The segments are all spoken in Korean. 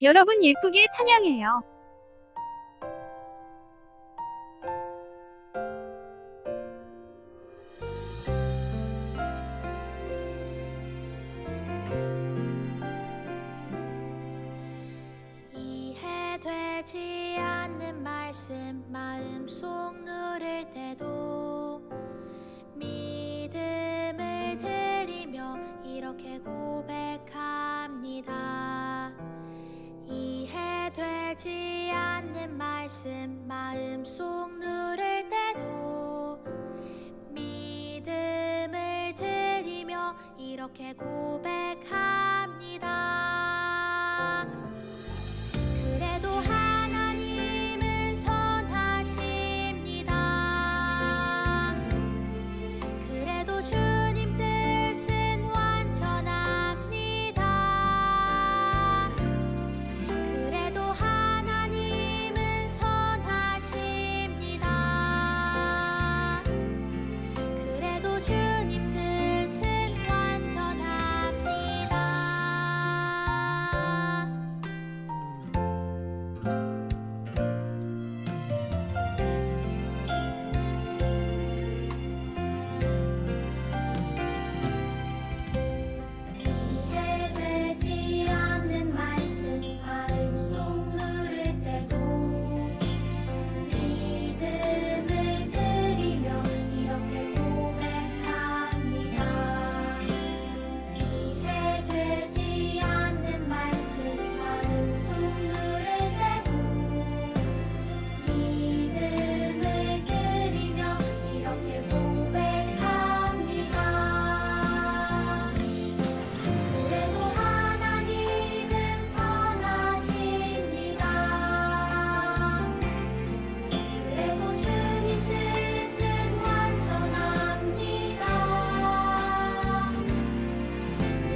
여러분 예쁘게 찬양해요. 이해되지 않는 말씀 마음속 누를 때도 믿음을 드리며 이렇게 고백합니다. 이해되지 않는 말씀 마음속 누를 때도 믿음을 드리며 이렇게 고백합니다. 그래도 하나님은 선하십니다. 그래도 주님 뜻은 완전합니다. 그래도 하나님은 선하십니다. 그래도 주님 뜻은 완전합니다. 이해되지 않는 말씀 마음속 누를 때도 믿음을 드리며 이렇게 고백합니다. 이해되지 않는 말씀 마음속 누를 때도 믿음을 드리며 이렇게 고백합니다. 그래도 하나님은 선하십니다. 그래도 주님 뜻은 완전합니다.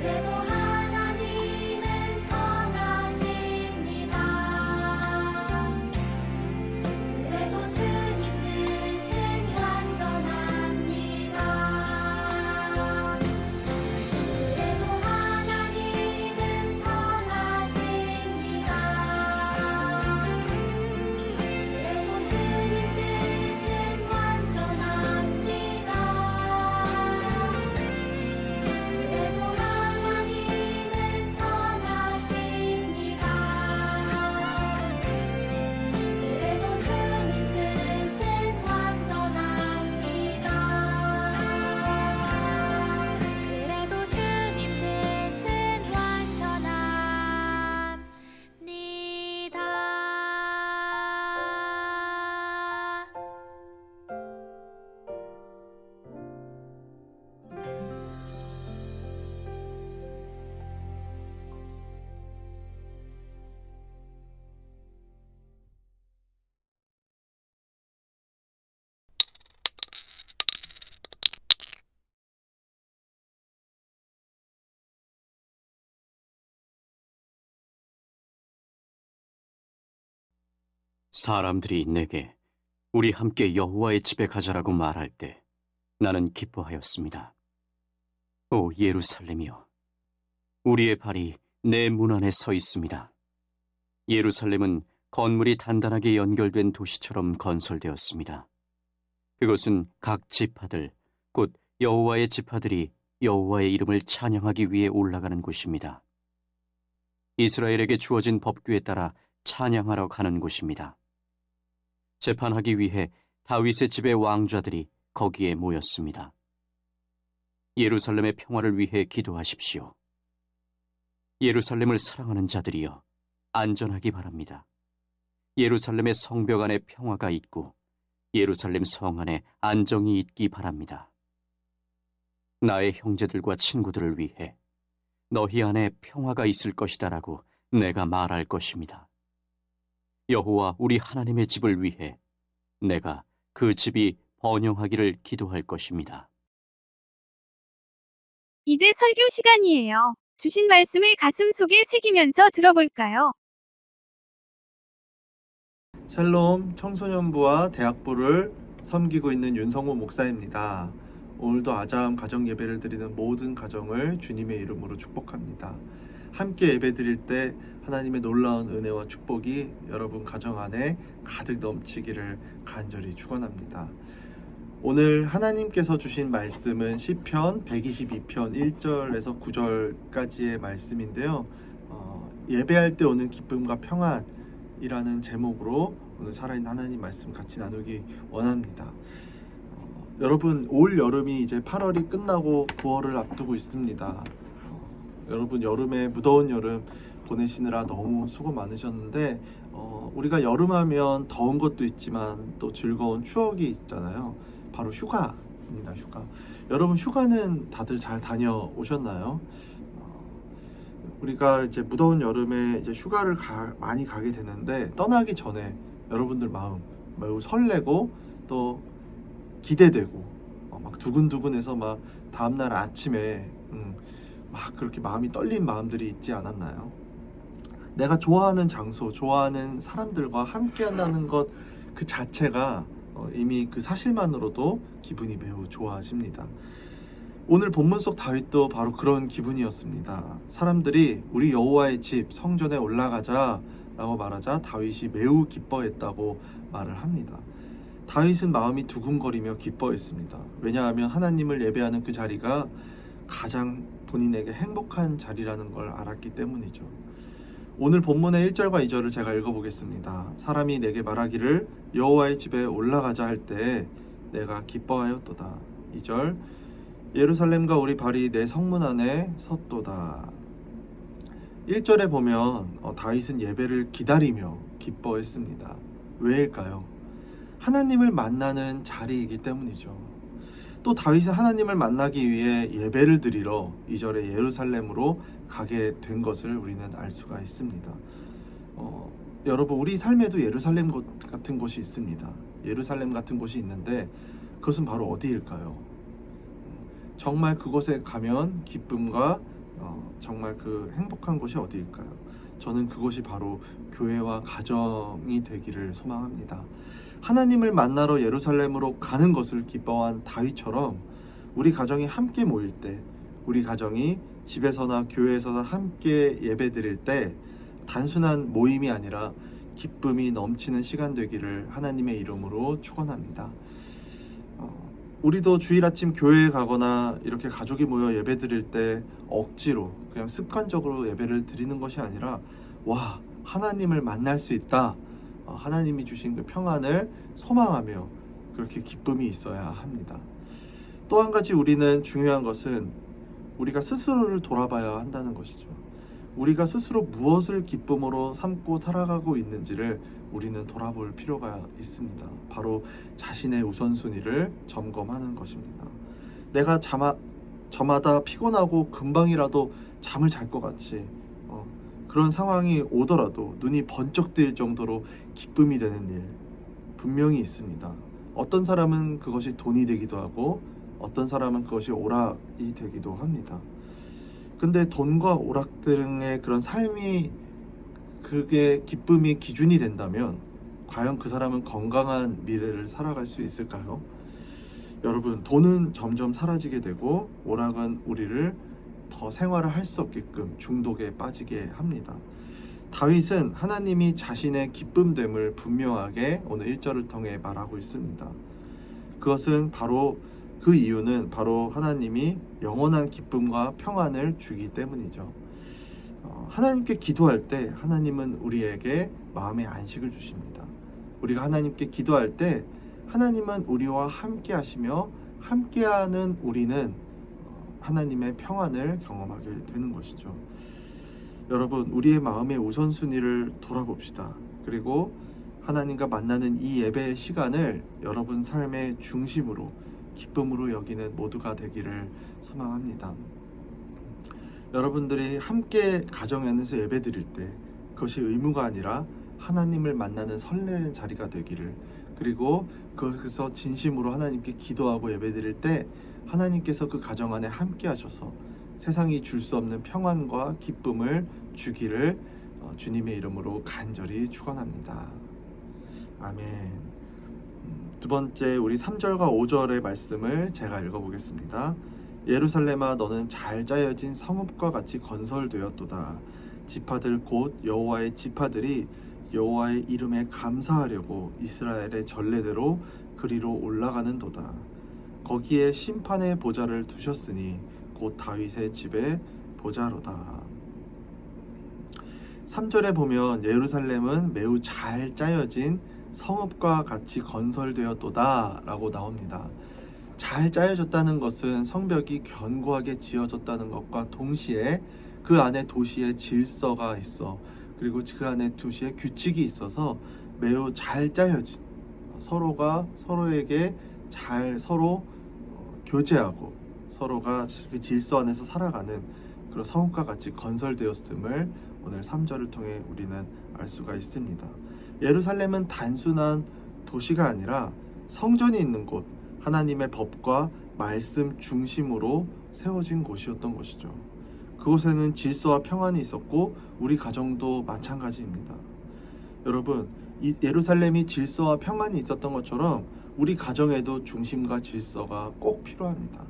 그래도 하나님은 선하십니다. 그래도 주님 뜻은 완전합니다. 그래도 하나님은 선하십니다. 그래도 주님 뜻은 완전합니다. 그래도 하나님은 선하십니다. 그래도 주님 뜻은 완전합니다. 그래도 주님 뜻은 완전합니다. 사람들이 내게 우리 함께 여호와의 집에 가자라고 말할 때 나는 기뻐하였습니다. 오 예루살렘이여, 우리의 발이 내 문 안에 서 있습니다. 예루살렘은 건물이 단단하게 연결된 도시처럼 건설되었습니다. 그것은 각 지파들, 곧 여호와의 지파들이 여호와의 이름을 찬양하기 위해 올라가는 곳입니다. 이스라엘에게 주어진 법규에 따라 찬양하러 가는 곳입니다. 재판하기 위해 다윗의 집의 왕좌들이 거기에 모였습니다. 예루살렘의 평화를 위해 기도하십시오. 예루살렘을 사랑하는 자들이여, 안전하기 바랍니다. 예루살렘의 성벽 안에 평화가 있고 예루살렘 성 안에 안정이 있기 바랍니다. 나의 형제들과 친구들을 위해 너희 안에 평화가 있을 것이다라고 내가 말할 것입니다. 여호와 우리 하나님의 집을 위해 내가 그 집이 번영하기를 기도할 것입니다. 이제 설교 시간이에요. 주신 말씀을 가슴 속에 새기면서 들어볼까요? 샬롬 청소년부와 대학부를 섬기고 있는 윤성호 목사입니다. 오늘도 아자함 가정 예배를 드리는 모든 가정을 주님의 이름으로 축복합니다. 함께 예배드릴 때 하나님의 놀라운 은혜와 축복이 여러분 가정 안에 가득 넘치기를 간절히 축원합니다. 오늘 하나님께서 주신 말씀은 시편 122편 1절에서 9절까지의 말씀인데요. 예배할 때 오는 기쁨과 평안이라는 제목으로 오늘 살아있는 하나님 말씀 같이 나누기 원합니다. 여러분, 올 여름이 이제 8월이 끝나고 9월을 앞두고 있습니다. 여러분, 여름에 무더운 여름 보내시느라 너무 수고 많으셨는데 우리가 여름하면 더운 것도 있지만 또 즐거운 추억이 있잖아요. 바로 휴가입니다. 휴가. 여러분, 휴가는 다들 잘 다녀오셨나요? 우리가 이제 무더운 여름에 이제 휴가를 많이 가게 되는데 떠나기 전에 여러분들 마음 매우 설레고 또 기대되고 막 두근두근해서 막 다음날 아침에 막 그렇게 마음이 떨린 마음들이 있지 않았나요? 내가 좋아하는 장소, 좋아하는 사람들과 함께 한다는 것 그 자체가 이미 그 사실만으로도 기분이 매우 좋아집니다. 오늘 본문 속 다윗도 바로 그런 기분이었습니다. 사람들이 우리 여호와의 집 성전에 올라가자 라고 말하자 다윗이 매우 기뻐했다고 말을 합니다. 다윗은 마음이 두근거리며 기뻐했습니다. 왜냐하면 하나님을 예배하는 그 자리가 가장 본인에게 행복한 자리라는 걸 알았기 때문이죠. 오늘 본문의 1절과 2절을 제가 읽어보겠습니다. 사람이 내게 말하기를 여호와의 집에 올라가자 할 때 내가 기뻐하였도다. 2절 예루살렘과 우리 발이 내 성문 안에 섰도다. 1절에 보면 다윗은 예배를 기다리며 기뻐했습니다. 왜일까요? 하나님을 만나는 자리이기 때문이죠. 또 다윗은 하나님을 만나기 위해 예배를 드리러 2절에 예루살렘으로 가게 된 것을 우리는 알 수가 있습니다. 여러분, 우리 삶에도 예루살렘 같은 곳이 있습니다. 예루살렘 같은 곳이 있는데 그것은 바로 어디일까요? 정말 그곳에 가면 기쁨과 정말 그 행복한 곳이 어디일까요? 저는 그곳이 바로 교회와 가정이 되기를 소망합니다. 하나님을 만나러 예루살렘으로 가는 것을 기뻐한 다윗처럼 우리 가정이 함께 모일 때, 우리 가정이 집에서나 교회에서나 함께 예배드릴 때 단순한 모임이 아니라 기쁨이 넘치는 시간 되기를 하나님의 이름으로 축원합니다. 우리도 주일 아침 교회에 가거나 이렇게 가족이 모여 예배드릴 때 억지로 그냥 습관적으로 예배를 드리는 것이 아니라 와, 하나님을 만날 수 있다. 하나님이 주신 그 평안을 소망하며 그렇게 기쁨이 있어야 합니다. 또 한 가지 우리는 중요한 것은 우리가 스스로를 돌아봐야 한다는 것이죠. 우리가 스스로 무엇을 기쁨으로 삼고 살아가고 있는지를 우리는 돌아볼 필요가 있습니다. 바로 자신의 우선순위를 점검하는 것입니다. 내가 저마다 피곤하고 금방이라도 잠을 잘 것 같이 그런 상황이 오더라도 눈이 번쩍 뜨일 정도로 기쁨이 되는 일 분명히 있습니다. 어떤 사람은 그것이 돈이 되기도 하고 어떤 사람은 그것이 오락이 되기도 합니다. 근데 돈과 오락 등의 그런 삶이 그게 기쁨이 기준이 된다면 과연 그 사람은 건강한 미래를 살아갈 수 있을까요? 여러분, 돈은 점점 사라지게 되고 오락은 우리를 더 생활을 할 수 없게끔 중독에 빠지게 합니다. 다윗은 하나님이 자신의 기쁨됨을 분명하게 오늘 1절을 통해 말하고 있습니다. 그것은 바로 그 이유는 바로 하나님이 영원한 기쁨과 평안을 주기 때문이죠. 하나님께 기도할 때 하나님은 우리에게 마음의 안식을 주십니다. 우리가 하나님께 기도할 때 하나님은 우리와 함께 하시며 함께하는 우리는 하나님의 평안을 경험하게 되는 것이죠. 여러분, 우리의 마음의 우선순위를 돌아봅시다. 그리고 하나님과 만나는 이 예배의 시간을 여러분 삶의 중심으로 기쁨으로 여기는 모두가 되기를 소망합니다. 여러분들이 함께 가정 안에서 예배 드릴 때 그것이 의무가 아니라 하나님을 만나는 설레는 자리가 되기를, 그리고 거기서 진심으로 하나님께 기도하고 예배 드릴 때 하나님께서 그 가정 안에 함께 하셔서 세상이 줄 수 없는 평안과 기쁨을 주기를 주님의 이름으로 간절히 축원합니다. 아멘. 두 번째, 우리 3절과 5절의 말씀을 제가 읽어보겠습니다. 예루살렘아 너는 잘 짜여진 성읍과 같이 건설되었도다. 지파들 곧 여호와의 지파들이 여호와의 이름에 감사하려고 이스라엘의 전례대로 그리로 올라가는도다. 거기에 심판의 보좌를 두셨으니 곧 다윗의 집의 보좌로다. 3절에 보면 예루살렘은 매우 잘 짜여진 성읍과 같이 건설되었도다 라고 나옵니다. 잘 짜여졌다는 것은 성벽이 견고하게 지어졌다는 것과 동시에 그 안에 도시의 질서가 있어, 그리고 그 안에 도시의 규칙이 있어서 매우 잘 짜여진, 서로가 서로에게 잘 서로 교제하고 서로가 그 질서 안에서 살아가는 그런 성읍과 같이 건설되었음을 오늘 3절을 통해 우리는 알 수가 있습니다. 예루살렘은 단순한 도시가 아니라 성전이 있는 곳, 하나님의 법과 말씀 중심으로 세워진 곳이었던 것이죠. 그곳에는 질서와 평안이 있었고 우리 가정도 마찬가지입니다. 여러분, 이 예루살렘이 질서와 평안이 있었던 것처럼 우리 가정에도 중심과 질서가 꼭 필요합니다.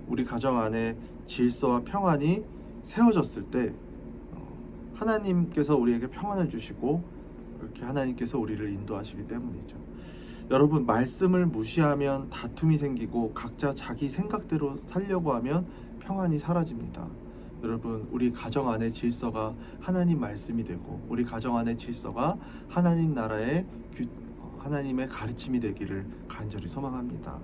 우리 가정 안에 질서와 평안이 세워졌을 때 하나님께서 우리에게 평안을 주시고 이렇게 하나님께서 우리를 인도하시기 때문이죠. 여러분, 말씀을 무시하면 다툼이 생기고 각자 자기 생각대로 살려고 하면 평안이 사라집니다. 여러분, 우리 가정 안의 질서가 하나님 말씀이 되고 우리 가정 안의 질서가 하나님 나라의 하나님의 가르침이 되기를 간절히 소망합니다.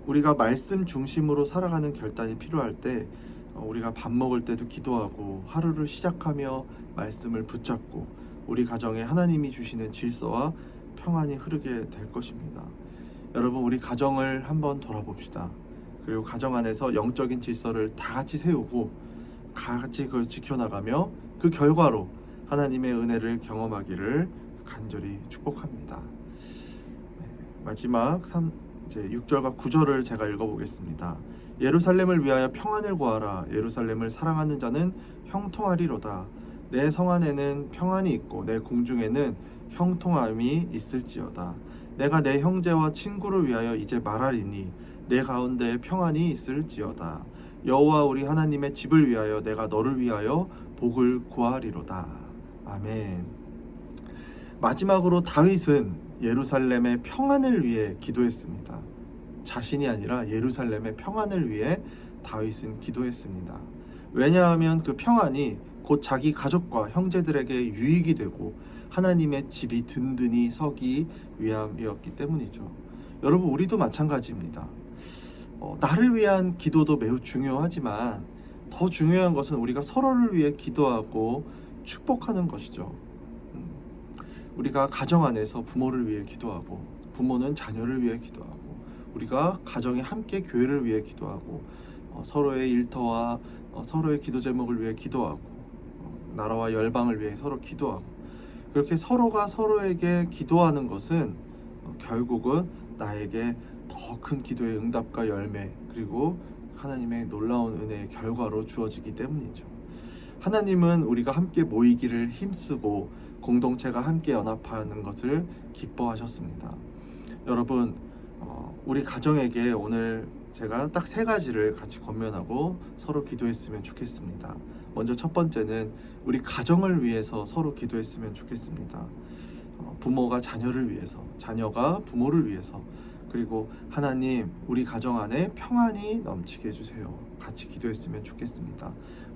우리가 말씀 중심으로 살아가는 결단이 필요할 때 우리가 밥 먹을 때도 기도하고 하루를 시작하며 말씀을 붙잡고 우리 가정에 하나님이 주시는 질서와 평안이 흐르게 될 것입니다. 여러분, 우리 가정을 한번 돌아봅시다. 그리고 가정 안에서 영적인 질서를 다 같이 세우고 같이 그걸 지켜나가며 그 결과로 하나님의 은혜를 경험하기를 간절히 축복합니다. 마지막 6절과 9절을 제가 읽어보겠습니다. 예루살렘을 위하여 평안을 구하라. 예루살렘을 사랑하는 자는 형통하리로다. 내 성 안에는 평안이 있고 내 궁중에는 형통함이 있을지어다. 내가 내 형제와 친구를 위하여 이제 말하리니 내 가운데 평안이 있을지어다. 여호와 우리 하나님의 집을 위하여 내가 너를 위하여 복을 구하리로다. 아멘. 마지막으로 다윗은 예루살렘의 평안을 위해 기도했습니다. 자신이 아니라 예루살렘의 평안을 위해 다윗은 기도했습니다. 왜냐하면 그 평안이 곧 자기 가족과 형제들에게 유익이 되고 하나님의 집이 든든히 서기 위함이었기 때문이죠. 여러분, 우리도 마찬가지입니다. 나를 위한 기도도 매우 중요하지만 더 중요한 것은 우리가 서로를 위해 기도하고 축복하는 것이죠. 우리가 가정 안에서 부모를 위해 기도하고 부모는 자녀를 위해 기도하고 우리가 가정에 함께 교회를 위해 기도하고 서로의 일터와 서로의 기도 제목을 위해 기도하고 나라와 열방을 위해 서로 기도하고 그렇게 서로가 서로에게 기도하는 것은 결국은 나에게 더 큰 기도의 응답과 열매 그리고 하나님의 놀라운 은혜의 결과로 주어지기 때문이죠. 하나님은 우리가 함께 모이기를 힘쓰고 공동체가 함께 연합하는 것을 기뻐하셨습니다. 여러분, 우리 가정에게 오늘 제가 딱 3가지를 같이 권면하고 서로 기도했으면 좋겠습니다. 먼저 첫 번째는 우리 가정을 위해서 서로 기도했으면 좋겠습니다. 부모가 자녀를 위해서, 자녀가 부모를 위해서, 그리고 하나님 우리 가정 안에 평안이 넘치게 해주세요. 같이 기도했으면 좋겠습니다.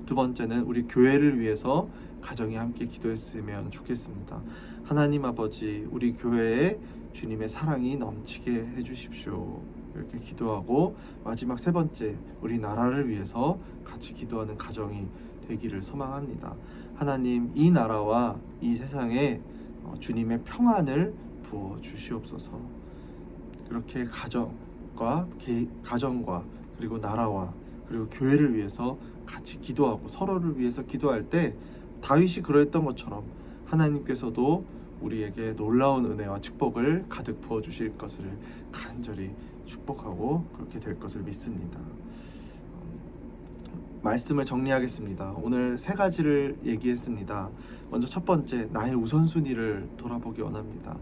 두 번째는 우리 교회를 위해서 가정이 함께 기도했으면 좋겠습니다. 하나님 아버지, 우리 교회에 주님의 사랑이 넘치게 해주십시오. 이렇게 기도하고 마지막 3번째, 우리 나라를 위해서 같이 기도하는 가정이 되기를 소망합니다. 하나님, 이 나라와 이 세상에 주님의 평안을 부어 주시옵소서. 그렇게 가정과 그리고 나라와 그리고 교회를 위해서 같이 기도하고 서로를 위해서 기도할 때 다윗이 그러했던 것처럼 하나님께서도 우리에게 놀라운 은혜와 축복을 가득 부어 주실 것을 간절히 축복하고 그렇게 될 것을 믿습니다. 말씀을 정리하겠습니다. 오늘 3가지를 얘기했습니다. 먼저 첫 번째, 나의 우선순위를 돌아보기 원합니다.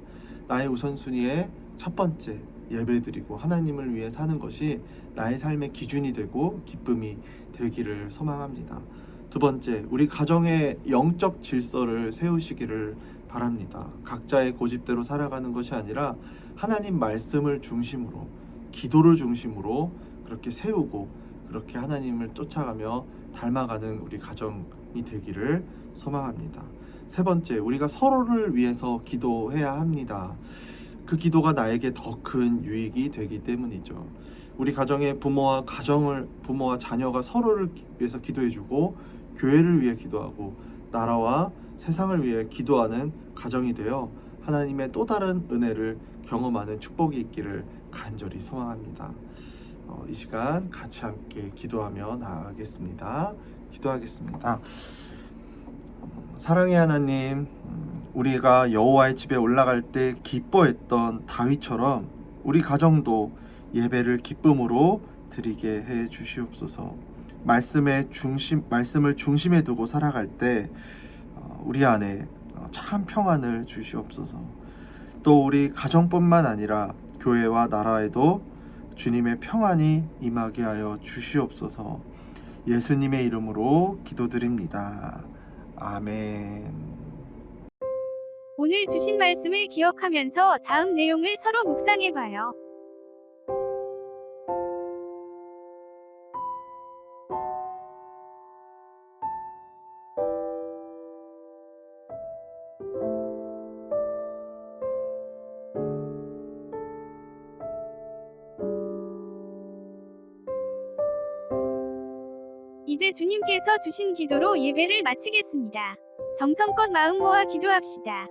나의 우선순위의 첫 번째, 예배드리고 하나님을 위해 사는 것이 나의 삶의 기준이 되고 기쁨이 되기를 소망합니다. 두 번째, 우리 가정의 영적 질서를 세우시기를 바랍니다. 각자의 고집대로 살아가는 것이 아니라 하나님 말씀을 중심으로, 기도를 중심으로 그렇게 세우고 그렇게 하나님을 쫓아가며 닮아가는 우리 가정이 되기를 소망합니다. 세 번째, 우리가 서로를 위해서 기도해야 합니다. 그 기도가 나에게 더 큰 유익이 되기 때문이죠. 우리 가정의 부모와 자녀가 서로를 위해서 기도해주고 교회를 위해 기도하고 나라와 세상을 위해 기도하는 가정이 되어 하나님의 또 다른 은혜를 경험하는 축복이 있기를 간절히 소망합니다. 이 시간 같이 함께 기도하며 나아가겠습니다. 기도하겠습니다. 사랑의 하나님, 우리가 여호와의 집에 올라갈 때 기뻐했던 다윗처럼 우리 가정도 예배를 기쁨으로 드리게 해 주시옵소서. 말씀을 중심에 두고 살아갈 때 우리 안에 참 평안을 주시옵소서. 또 우리 가정뿐만 아니라 교회와 나라에도 주님의 평안이 임하게 하여 주시옵소서. 예수님의 이름으로 기도드립니다. 아멘. 오늘 주신 말씀을 기억하면서 다음 내용을 서로 묵상해봐요. 이제 주님께서 주신 기도로 예배를 마치겠습니다. 정성껏 마음 모아 기도합시다.